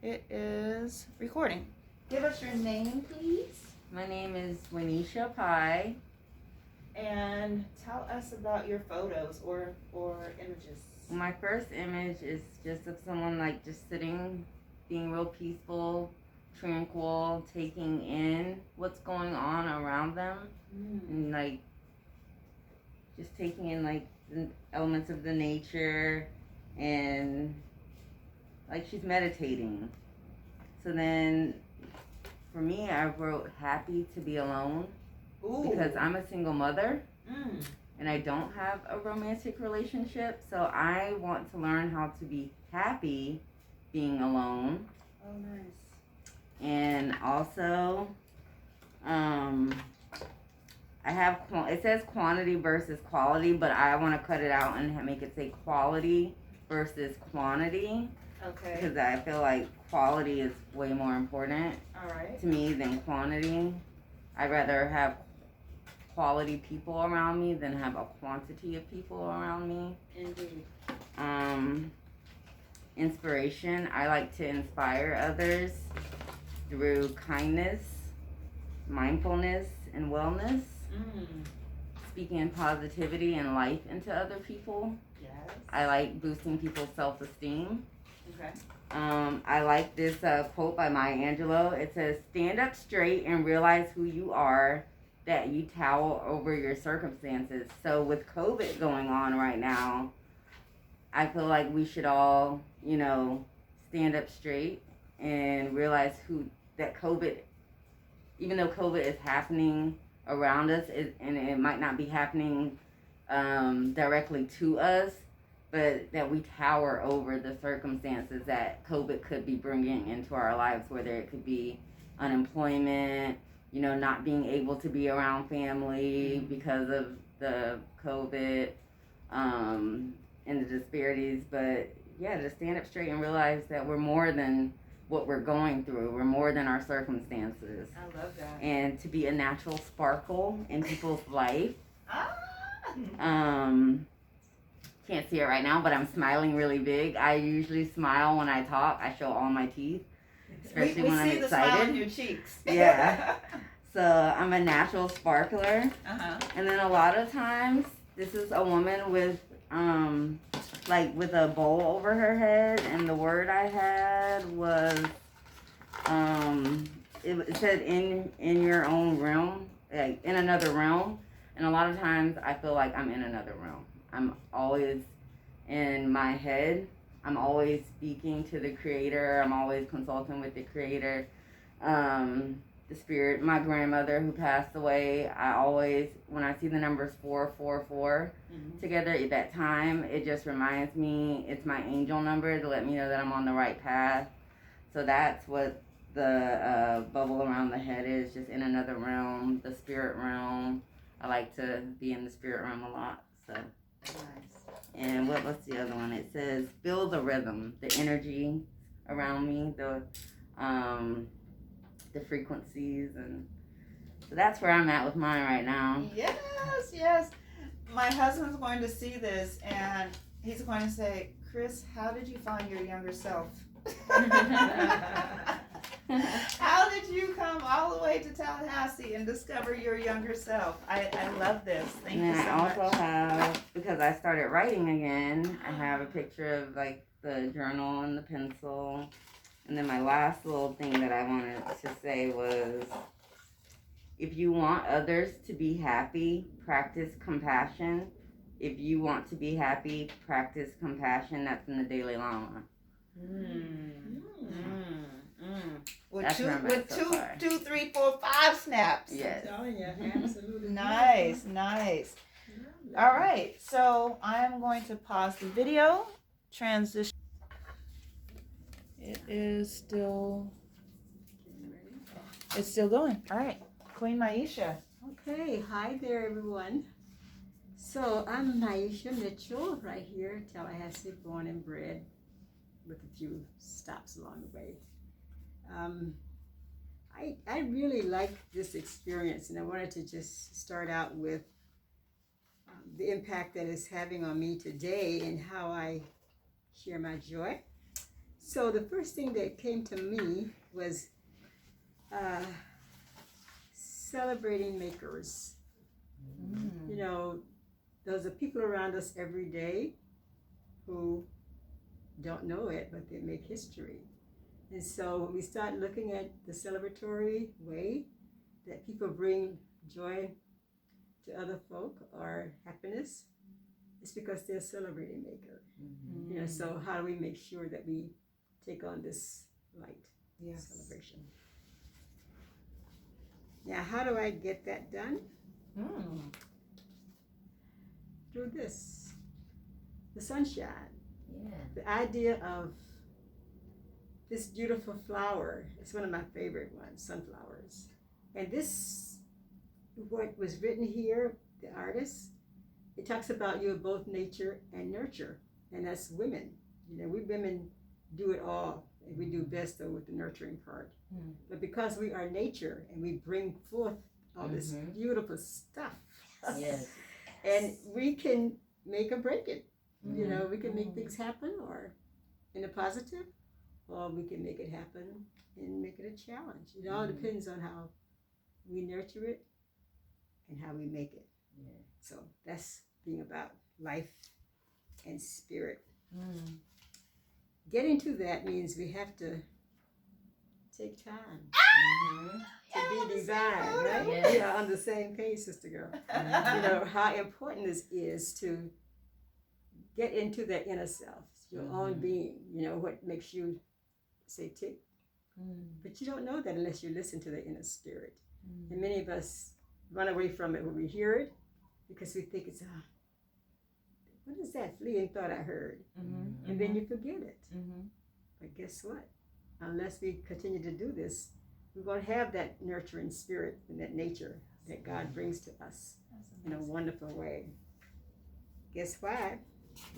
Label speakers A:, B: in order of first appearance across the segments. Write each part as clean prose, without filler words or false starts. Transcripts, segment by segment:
A: it is recording. Give us your name, please.
B: My name is Wanisha Pai.
A: And tell us about your photos or images.
B: My first image is just of someone like just sitting, being real peaceful, tranquil, taking in what's going on around them, and like just taking in like the elements of the nature, and like she's meditating. So then for me, I wrote happy to be alone.
A: Ooh.
B: Because I'm a single mother and I don't have a romantic relationship, so I want to learn how to be happy being alone.
A: Oh, nice.
B: And also, I have, it says quantity versus quality, but I want to cut it out and make it say quality versus quantity.
A: Okay.
B: Because I feel like quality is way more important to me than quantity. I'd rather have quality people around me than have a quantity of people around me.
A: Indeed.
B: Inspiration. I like to inspire others through kindness, mindfulness, and wellness. Speaking positivity and life into other people.
A: Yes.
B: I like boosting people's self-esteem.
A: Okay.
B: I like this quote by Maya Angelou. It says, "Stand up straight and realize who you are, that you tower over your circumstances." So with COVID going on right now, I feel like we should all, stand up straight and realize that COVID, even though COVID is happening around us, and it might not be happening directly to us, but that we tower over the circumstances that COVID could be bringing into our lives, whether it could be unemployment, not being able to be around family because of the COVID, and the disparities. But yeah, to stand up straight and realize that we're more than what we're going through. We're more than our circumstances.
A: I love that.
B: And to be a natural sparkle in people's life. Can't see it right now, but I'm smiling really big. I usually smile when I talk. I show all my teeth, especially when I'm excited.
A: We see the smile on your cheeks.
B: Yeah. So I'm a natural sparkler. And then a lot of times, this is a woman with, with a bowl over her head, and the word I had was, it said in your own realm, like in another realm. And a lot of times I feel like I'm in another realm. I'm always in my head. I'm always speaking to the creator. I'm always consulting with the creator. The spirit, my grandmother who passed away, I always, when I see the numbers 444 together at that time, it just reminds me, it's my angel number to let me know that I'm on the right path. So that's what the bubble around the head is, just in another realm, the spirit realm. I like to be in the spirit realm a lot, so.
A: Nice.
B: And what's the other one? It says, feel the rhythm, the energy around me, the frequencies, and so that's where I'm at with mine right now.
A: Yes. My husband's going to see this, and he's going to say, "Chris, how did you find your younger self?" How did you come all the way to Tallahassee and discover your younger self? I love this. Thank you so much.
B: And I also have, because I started writing again, I have a picture of like the journal and the pencil. And then my last little thing that I wanted to say was, if you want others to be happy, practice compassion. If you want to be happy, practice compassion. That's in the Dalai Lama.
A: With two, 3, 4, 5 snaps.
B: Yes.
C: Oh, yeah, absolutely.
A: Nice. All right, so I'm going to pause the video. Transition. It's still going. All right, Queen Maisha.
C: Okay, hi there, everyone. So I'm Maisha Mitchell, right here, Tallahassee, born and bred, with a few stops along the way. I really like this experience, and I wanted to just start out with the impact that it's having on me today and how I share my joy. So the first thing that came to me was celebrating makers. You know, those are people around us every day who don't know it, but they make history. And so when we start looking at the celebratory way that people bring joy to other folk or happiness, it's because they're a celebrating maker. You know, so how do we make sure that we take on this light celebration? Now, how do I get that done? Through this, the sunshine. The idea of this beautiful flower. It's one of my favorite ones, sunflowers. And this, what was written here, the artist, it talks about you're both nature and nurture. And that's women. You know, we women do it all. And we do best though with the nurturing part. But because we are nature and we bring forth all this beautiful stuff.
B: Yes.
C: And we can make or break it. You know, we can make things happen or in a positive, or we can make it happen and make it a challenge. It all depends on how we nurture it and how we make it. So that's being about life and spirit. Getting to that means we have to take time to be divine, right?
B: Yes.
C: We are on the same page, sister girl. You know, how important this is to get into that inner self, your own being, you know, what makes you say tick. But you don't know that unless you listen to the inner spirit. And many of us run away from it when we hear it because we think it's, what is that fleeting thought I heard? And then you forget it. But guess what? Unless we continue to do this, we're going to have that nurturing spirit and that nature that God brings to us in a wonderful way. Guess why?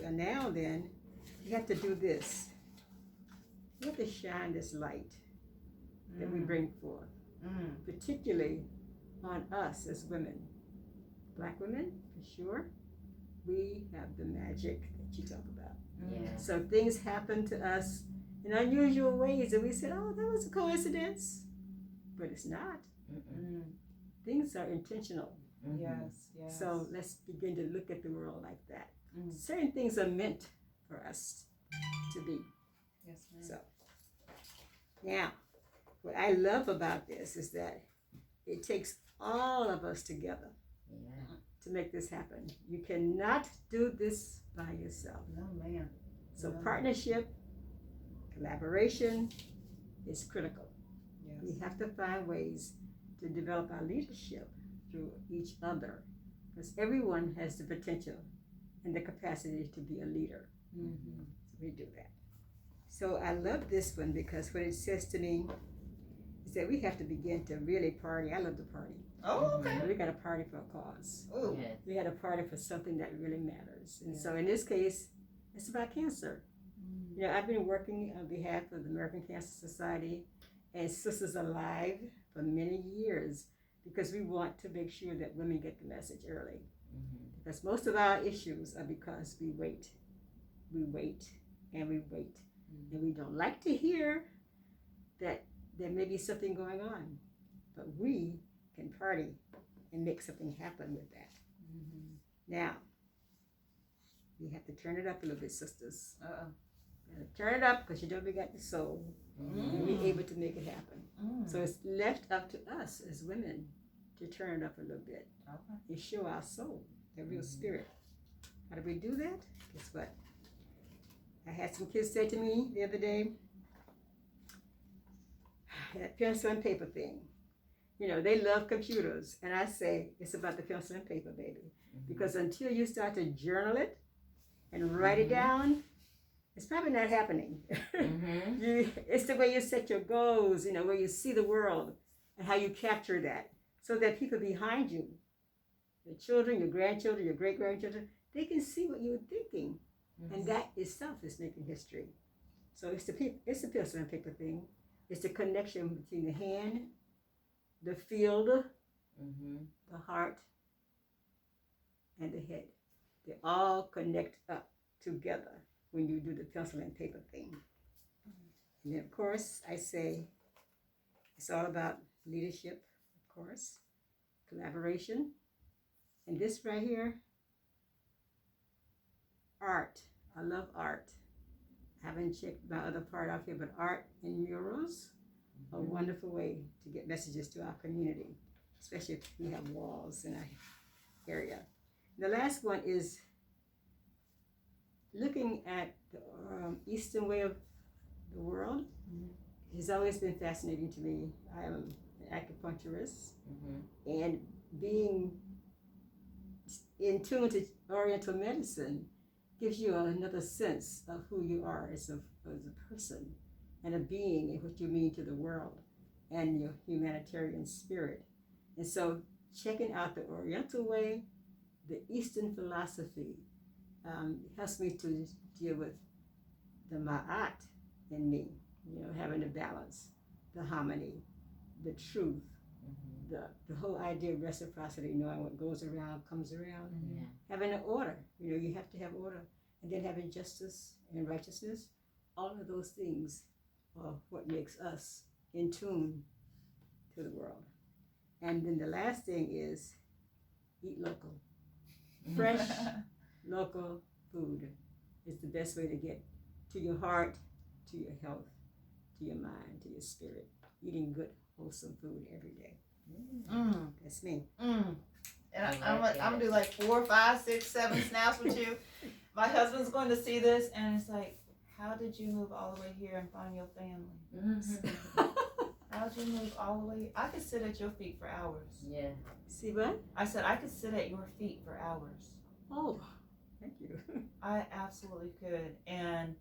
C: Well, now then, we have to do this. We have to shine this light that we bring forth, particularly on us as women. Black women, for sure, we have the magic that you talk about. So things happen to us in unusual ways, and we said, oh, that was a coincidence. But it's not. Things are intentional.
A: Yes.
C: So let's begin to look at the world like that. Certain things are meant for us to be.
A: Yes, ma'am.
C: So now, what I love about this is that it takes all of us together to make this happen. You cannot do this by yourself.
A: No, ma'am.
C: So partnership, collaboration is critical.
A: Yes.
C: We have to find ways to develop our leadership through each other, because everyone has the potential and the capacity to be a leader. So we do that. So I love this one because what it says to me is that we have to begin to really party. I love to party.
A: Oh, okay.
C: We got to party for a cause.
A: Oh,
C: We got to party for something that really matters. And so in this case, it's about cancer. You know, I've been working on behalf of the American Cancer Society and Sisters Alive for many years because we want to make sure that women get the message early. Because most of our issues are because we wait, and we wait. And we don't like to hear that there may be something going on. But we can party and make something happen with that. Now, we have to turn it up a little bit, sisters. Turn it up because you know we got the soul. And we're able to make it happen. So it's left up to us as women to turn it up a little bit. And show our soul, the real spirit. How do we do that? Guess what? I had some kids say to me the other day, that pencil and paper thing. You know, they love computers. And I say, it's about the pencil and paper, baby. Because until you start to journal it and write it down, it's probably not happening. It's the way you set your goals, you know, where you see the world and how you capture that so that people behind you, your children, your grandchildren, your great-grandchildren, they can see what you're thinking. And that itself is making history. So it's the pencil and paper thing. It's the connection between the hand, the field, the heart, and the head. They all connect up together when you do the pencil and paper thing. And then, of course, I say it's all about leadership, of course, collaboration. And this right here, art. I love art. I haven't checked my other part out here, but art and murals are a wonderful way to get messages to our community, especially if we have walls in our area. The last one is looking at the Eastern way of the world. Has always been fascinating to me. I am an acupuncturist, and being in tune to Oriental medicine gives you another sense of who you are as a person and a being and what you mean to the world and your humanitarian spirit. And so checking out the Oriental way, the Eastern philosophy, helps me to deal with the ma'at in me, having the balance, the harmony, the truth, the whole idea of reciprocity, knowing what goes around comes around, having an order, you have to have order, and then having justice and righteousness. All of those things are what makes us in tune to the world. And then the last thing is eat local. Fresh, local food is the best way to get to your heart, to your health, to your mind, to your spirit. Eating good, wholesome food every day. That's me.
A: And I'm gonna do like 4, 5, 6, 7 snaps with you. My husband's going to see this, and it's like, how did you move all the way here and find your family? How'd you move all the way here? I could sit at your feet for hours.
B: Yeah.
C: See what?
A: I said I could sit at your feet for hours.
C: Oh, thank you.
A: I absolutely could. And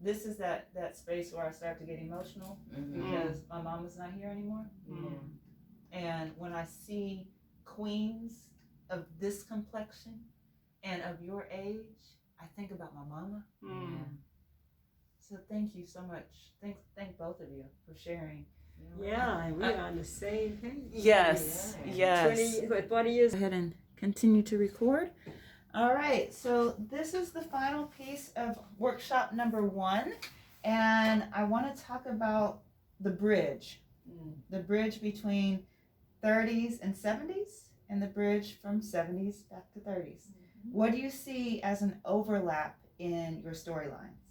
A: this is that space where I start to get emotional because my mom is not here anymore. And when I see queens of this complexion and of your age, I think about my mama. So thank you so much. Thank both of you for sharing.
C: Yeah, and we're on the same page.
A: Yes.
C: 20 years.
A: Go ahead and continue to record. All right, so this is the final piece of workshop number 1, and I want to talk about the bridge between 30s and 70s, and the bridge from 70s back to 30s. What do you see as an overlap in your storylines?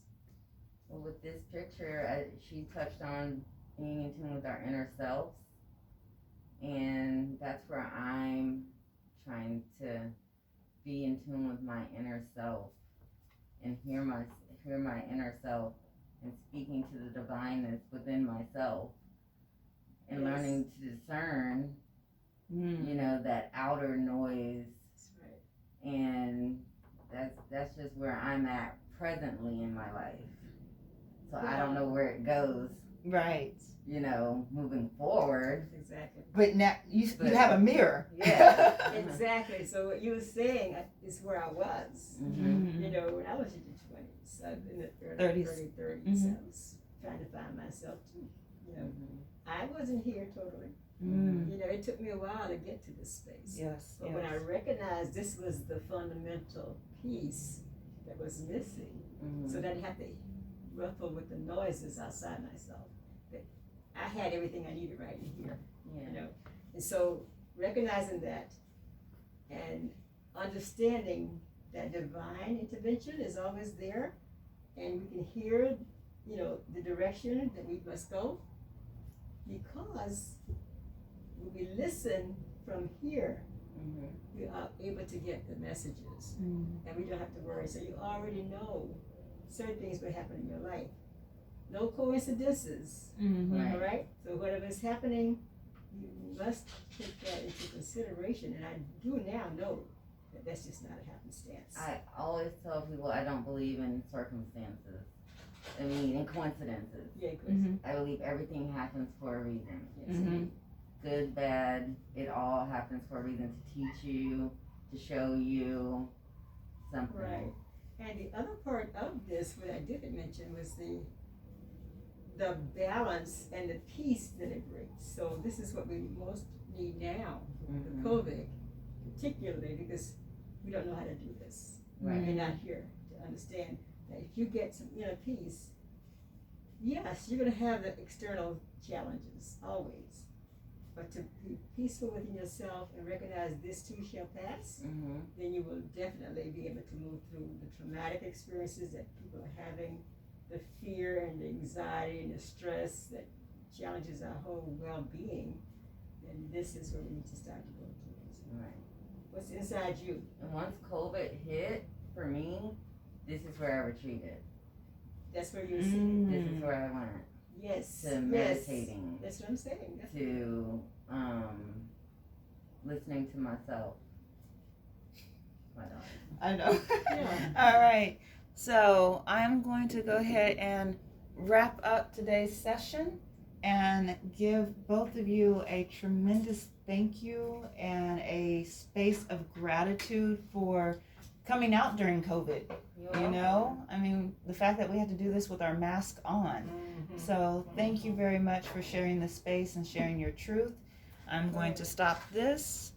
B: Well, with this picture, she touched on being in tune with our inner selves, and that's where I'm trying to be in tune with my inner self and hear my inner self and speaking to the divineness within myself and learning to discern that outer noise.
C: That's right.
B: And that's just where I'm at presently in my life. So I don't know where it goes,
A: Right.
B: moving forward.
C: Exactly.
A: But now you have a mirror.
B: Yeah.
C: Exactly. So what you were saying is where I was.
B: Mm-hmm.
C: When I was in the 20s, I was in the 30s. Early 30s. I was trying to find myself too. I wasn't here totally. It took me a while to get to this space.
A: Yes.
C: But when I recognized this was the fundamental piece that was missing, so that I had to ruffle with the noises outside myself. That I had everything I needed right in here. And so recognizing that and understanding that divine intervention is always there, and we can hear, the direction that we must go, because when we listen from here, we are able to get the messages, and we don't have to worry. So you already know certain things will happen in your life. No coincidences, all right? So whatever's happening, you must take that into consideration, and I do now know that that's just not a happenstance.
B: I always tell people I don't believe in circumstances. I mean, in coincidences.
C: Yeah, good.
B: I believe everything happens for a reason.
C: Yes.
B: Good, bad, it all happens for a reason, to teach you, to show you something.
C: Right. And the other part of this, what I didn't mention, was the balance and the peace that it brings. So this is what we most need now, with COVID, particularly because we don't know how to do this.
B: Right.
C: We're not here to understand that if you get some inner peace, Yes, you're going to have the external challenges, always. But to be peaceful within yourself and recognize this too shall pass, then you will definitely be able to move through the traumatic experiences that people are having, the fear and the anxiety and the stress that challenges our whole well-being. And this is where we need to start to go towards.
B: Right.
C: What's inside you?
B: And once COVID hit, for me, this is where I retreated.
C: That's where you're sitting.
B: This is where I went.
C: Yes.
B: To meditating.
C: That's what I'm saying. That's
B: to listening to myself.
A: I know.
C: Yeah.
A: All right. So I'm going to go ahead and wrap up today's session and give both of you a tremendous thank you and a space of gratitude for coming out during COVID. You know, I mean, the fact that we had to do this with our mask on. So thank you very much for sharing the space and sharing your truth. I'm going to stop this